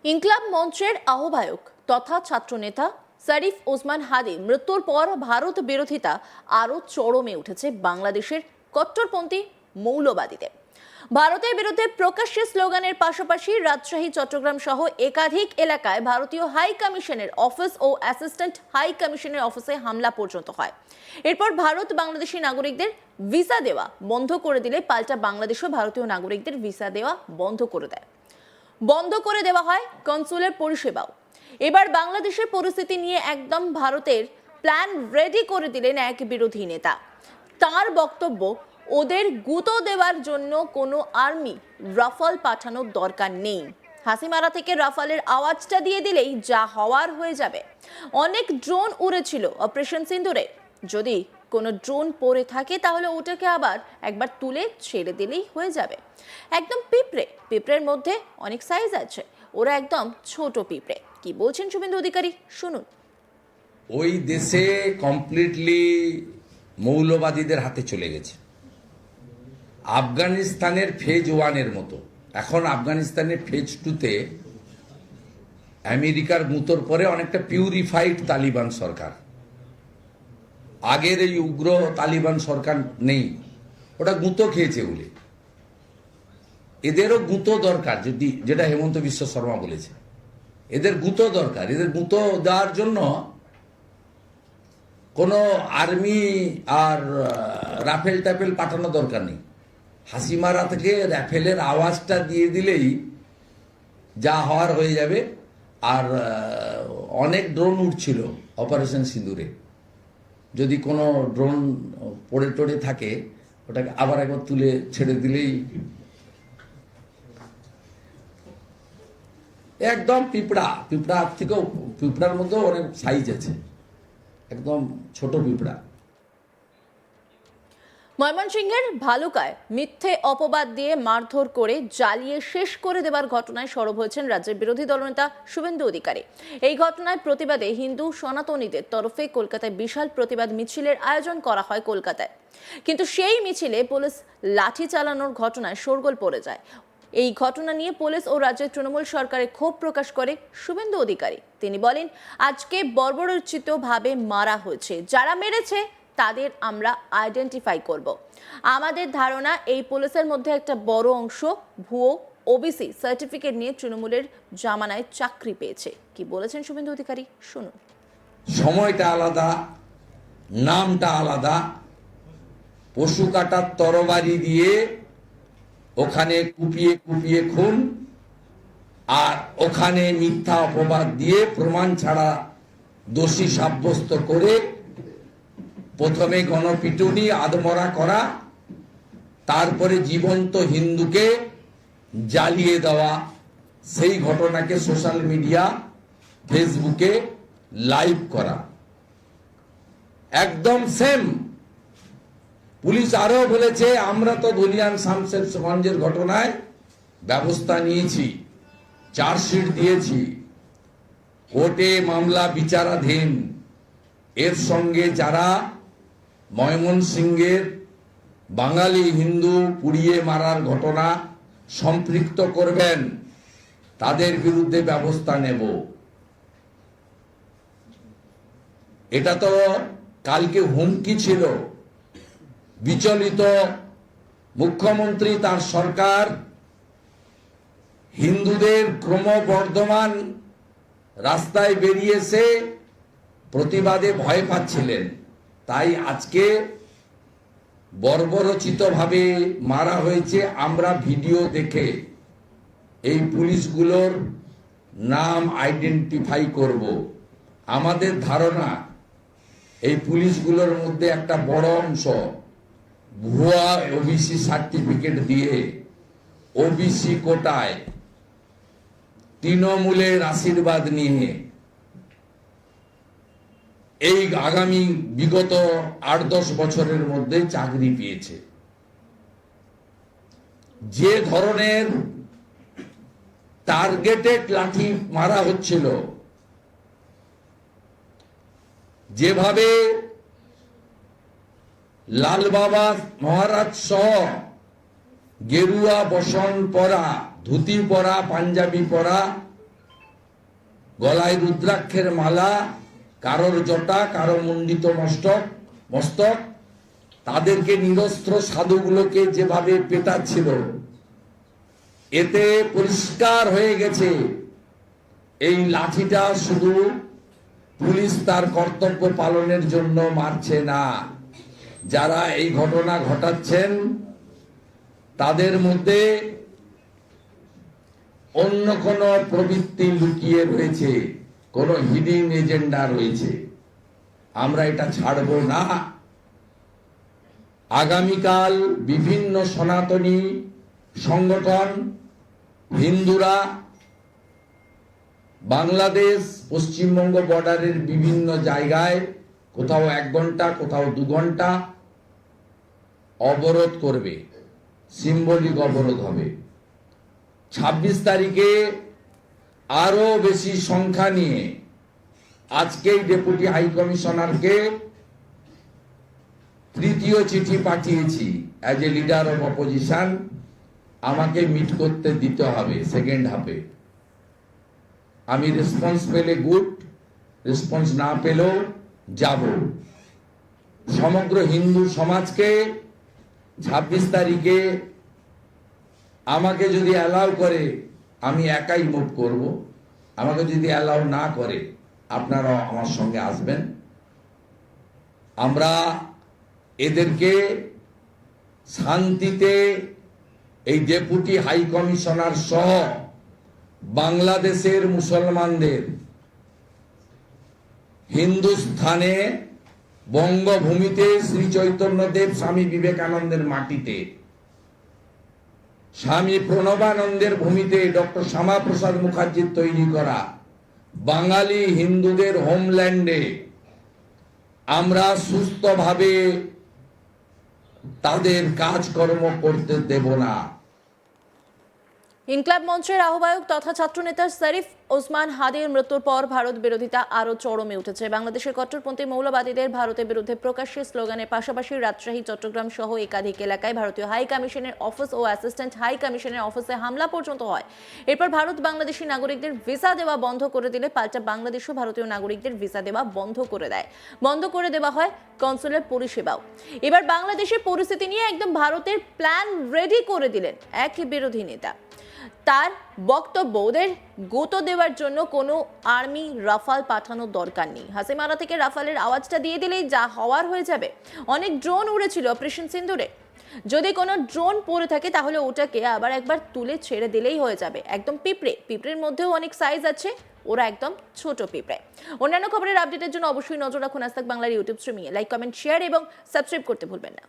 ইনকলাব মঞ্চের আহ্বায়ক তথা ছাত্রনেতা শরীফ ওসমান হাদি মৃত্যুর পর ভারত বিরোধিতা আরও চরমে উঠেছে বাংলাদেশের কট্টরপন্থী মৌলবাদীদের। ভারতের বিরুদ্ধে প্রকাশ্যে স্লোগানের পাশাপাশি রাজশাহী, চট্টগ্রাম সহ একাধিক এলাকায় ভারতীয় হাই কমিশনের অফিস ও অ্যাসিস্ট্যান্ট হাই কমিশনের অফিসে হামলা পর্যন্ত হয়। এরপর ভারত বাংলাদেশি নাগরিকদের ভিসা দেওয়া বন্ধ করে দিলে পাল্টা বাংলাদেশও ভারতীয় নাগরিকদের ভিসা দেওয়া বন্ধ করে দেওয়া হয় কনসুলার পরিষেবাও। এবার বাংলাদেশের পরিস্থিতি নিয়ে একদম ভারতের প্ল্যান রেডি করে দিলেন এক বিরোধী নেতা। তার বক্তব্য, ওদের গুঁতো দেওয়ার জন্য কোনো আর্মি রাফাল পাঠানোর দরকার নেই। হাসিমারা থেকে রাফালের আওয়াজটা দিয়ে দিলেই যা হওয়ার হয়ে যাবে। অনেক ড্রোন উড়েছিল অপারেশন সিন্দুরে, যদি কোনো ড্রোন পড়ে থাকে তাহলে ওটাকে আবার একবার তুলে ছেড়ে দিলেই হয়ে যাবে। একদম পিঁপড়ের মধ্যে অনেক সাইজ আছে, ওরা একদম ছোট পিঁপড়ে। কি বলছেন শুভেন্দু অধিকারী, শুনুন। ওই দেশে কমপ্লিটলি মৌলবাদীদের হাতে চলে গেছে। আফগানিস্তানের ফেজ 1-এর মতো। এখন আফগানিস্তানের ফেজ 2-তে আমেরিকার গুঁতোর পরে অনেকটা পিউরিফাইড তালিবান সরকার। আগের এই উগ্র তালিবান সরকার নেই, ওটা গুঁতো খেয়েছে বলে। এদেরও গুঁতো দরকার, যেটা হেমন্ত বিশ্ব শর্মা বলেছে। এদের গুঁতো দরকার। এদের গুঁতো দেওয়ার জন্য কোনো আর্মি আর রাফেল টাফেল পাঠানো দরকার নেই। হাসিমারা থেকে রাফেলের আওয়াজটা দিয়ে দিলেই যা হওয়ার হয়ে যাবে। আর অনেক ড্রোন উঠছিল অপারেশন সিঁদুরে। যদি কোনো ড্রোন পড়ে টড়ে থাকে ওটাকে আবার একবার তুলে ছেড়ে দিলেই একদম পিঁপড়ার থেকেও, পিঁপড়ার মধ্যেও অনেক সাইজ আছে, একদম ছোট পিঁপড়া। ময়মনসিংহের ভালুকায় মিথ্যে অপবাদ দিয়ে মারধর করে জ্বালিয়ে শেষ করে দেবার ঘটনায় সরব হয়েছেন রাজ্যের বিরোধী দলনেতা শুভেন্দু অধিকারী। এই ঘটনার প্রতিবাদে হিন্দু সনাতনীদের তরফে কলকাতায় বিশাল প্রতিবাদ মিছিলের আয়োজন করা হয় কলকাতায়। কিন্তু সেই মিছিলে পুলিশ লাঠি চালানোর ঘটনায় শোরগোল পড়ে যায়। এই ঘটনা নিয়ে পুলিশ ও রাজ্যের তৃণমূল সরকারের ক্ষোভ প্রকাশ করে শুভেন্দু অধিকারী। তিনি বলেন, আজকে বর্বরোচিতভাবে মারা হয়েছে, যারা মেরেছে তাদের আমরা আইডেন্টিফাই করব। আমাদের ধারণা এই পুলিশের মধ্যে একটা বড় অংশ ভুয়ো ওবিসি সার্টিফিকেট নিয়ে তৃণমূলের জামানায় চাকরি পেয়েছে। কি বলেছেন শুভেন্দু অধিকারী, শুনুন। সময়টা আলাদা, নামটা আলাদা। পশু কাটার তরবারি দিয়ে ওখানে কুপিয়ে খুন, আর ওখানে মিথ্যা অপবাদ দিয়ে প্রমাণ ছাড়া দোষী সাব্যস্ত করে প্রথমে গণপিটুনি, আধমরা করা, তারপরে জীবন্ত হিন্দুকে জ্বালিয়ে দেওয়া। সেই ঘটনাকে সোশ্যাল মিডিয়া, ফেসবুকে লাইভ করা একদম সেম। পুলিশ আরো বলেছে, আমরা তো ধুলিয়ান শামশেরগঞ্জের ঘটনায় ব্যবস্থা নিয়েছি, চার্জশিট দিয়েছি, কোর্টে মামলা বিচারাধীন। এর সঙ্গে যারা ময়মনসিংহের বাঙালি হিন্দু পুড়িয়ে মারার ঘটনা সম্পৃক্ত করবেন তাদের বিরুদ্ধে ব্যবস্থা নেব। এটা তো কালকে হুমকি ছিল। বিচলিত মুখ্যমন্ত্রী, তার সরকার হিন্দুদের ক্রমবর্ধমান রাস্তায় বেরিয়েছে প্রতিবাদে ভয় পাচ্ছিলেন। তাই আজকে বর্বরচিতভাবে মারা হয়েছে। আমরা ভিডিও দেখে এই পুলিশগুলোর নাম আইডেন্টিফাই করব। আমাদের ধারণা এই পুলিশগুলোর মধ্যে একটা বড় অংশ ভুয়া ওবিসি সার্টিফিকেট দিয়ে ওবিসি কোটায় তৃণমূলের আশীর্বাদ নিয়ে এই আগামী বিগত 8-10 বছরের মধ্যে চাকরি পেয়েছে। যে ধরনের টার্গেটেড লাঠি মারা হচ্ছিল, যেভাবে লাল বাবা মহারাজ সহ গেরুয়া বসন পরা, ধুতি পরা, পাঞ্জাবি পরা গলায় রুদ্রাক্ষের মালা, কারোর জটা, কারো মুন্ডিত মস্তক, তাদেরকে নিরস্ত্র সাধুগুলোকে যেভাবে পেটাচ্ছিল, এতে পরিষ্কার হয়ে গেছে এই লাঠিটা শুধু পুলিশ তার কর্তব্য পালনের জন্য মারছে না। যারা এই ঘটনা ঘটাচ্ছেন তাদের মধ্যে অন্য কোনো প্রবৃত্তি লুকিয়ে রয়েছে, কোনো হিডিং এজেন্ডা রয়েছে। আমরা এটা ছাড়ব না। আগামীকাল বিভিন্ন সনাতনী সংগঠন, হিন্দুরা বাংলাদেশ পশ্চিমবঙ্গ বর্ডারের বিভিন্ন জায়গায় কোথাও 1 ঘন্টা, কোথাও 2 ঘন্টা অবরোধ করবে, সিম্বলিক অবরোধ হবে। 26 তারিখে আরো বেশি সংখ্যা নিয়ে আজকেই ডেপুটি হাই কমিশনারকে 3য় চিঠি পাঠিয়েছি। As a leader of opposition আমাকে মিট করতে দিতে হবে সেকেন্ড হাফে। আমি রেসপন্স পেলে গুড, রেসপন্স না পেলেও যাব। সমগ্র হিন্দু সমাজকে 26 তারিখে আমাকে যদি অ্যালাউ করে আমি একাই মুভ করব, আমাকে যদি অ্যালাউ না করে আপনারাও আমার সঙ্গে আসবেন। আমরা এদেরকে শান্তিতে এই ডেপুটি হাই কমিশনার সহ বাংলাদেশের মুসলমানদের হিন্দুস্থানে বঙ্গভূমিতে শ্রী চৈতন্যদেব স্বামী বিবেকানন্দের মাটিতে, স্বামী প্রণবানন্দের ভূমিতে ডক্টর শ্যামাপ্রসাদ মুখার্জির তৈরি করা বাঙালি হিন্দুদের হোমল্যান্ডে আমরা সুস্থভাবে তাদের কাজকর্ম করতে দেব না। ইনকলাব মঞ্চের আহ্বায়ক তথা ছাত্রনেতা শরীফ ওসমান হাদির মৃত্যুর পর ভারত বিরোধিতা আরও চরমে উঠেছে। বাংলাদেশের কট্টরপন্থী মৌলবাদীদের ভারতের বিরুদ্ধে প্রকাশ্যে স্লোগানের পাশাপাশি রাজশাহী, চট্টগ্রাম সহ একাধিক এলাকায় ভারতীয় হাই কমিশনের অফিস ও অ্যাসিস্ট্যান্ট হাই কমিশনের অফিসে হামলা পর্যন্ত হয়। এরপর ভারত বাংলাদেশি নাগরিকদের ভিসা দেওয়া বন্ধ করে দিলে পাল্টা বাংলাদেশও ভারতীয় নাগরিকদের ভিসা দেওয়া বন্ধ করে দেওয়া হয় কনসুলার পরিষেবাও। এবার বাংলাদেশের পরিস্থিতি নিয়ে একদম ভারতের প্ল্যান রেডি করে দিলেন এক বিরোধী নেতা। তার বক্তব্য, ওদের গুঁতো দেওয়ার জন্য কোনো আর্মি রাফাল পাঠানোর দরকার নেই। হাসিমারা থেকে রাফালের আওয়াজটা দিয়ে দিলেই যা হওয়ার হয়ে যাবে। অনেক ড্রোন উড়েছিল অপারেশন সিন্দুরে, যদি কোনো ড্রোন পড়ে থাকে তাহলে ওটাকে আবার একবার তুলে ছেড়ে দিলেই হয়ে যাবে। একদম পিঁপড়ের মধ্যেও অনেক সাইজ আছে, ওরা একদম ছোট পিঁপড়ে। অন্যান্য খবরের আপডেটের জন্য অবশ্যই নজর রাখুন আজ তাক বাংলার ইউটিউব স্ট্রিমিংয়ে। লাইক, কমেন্ট, শেয়ার এবং সাবস্ক্রাইব করতে ভুলবেন না।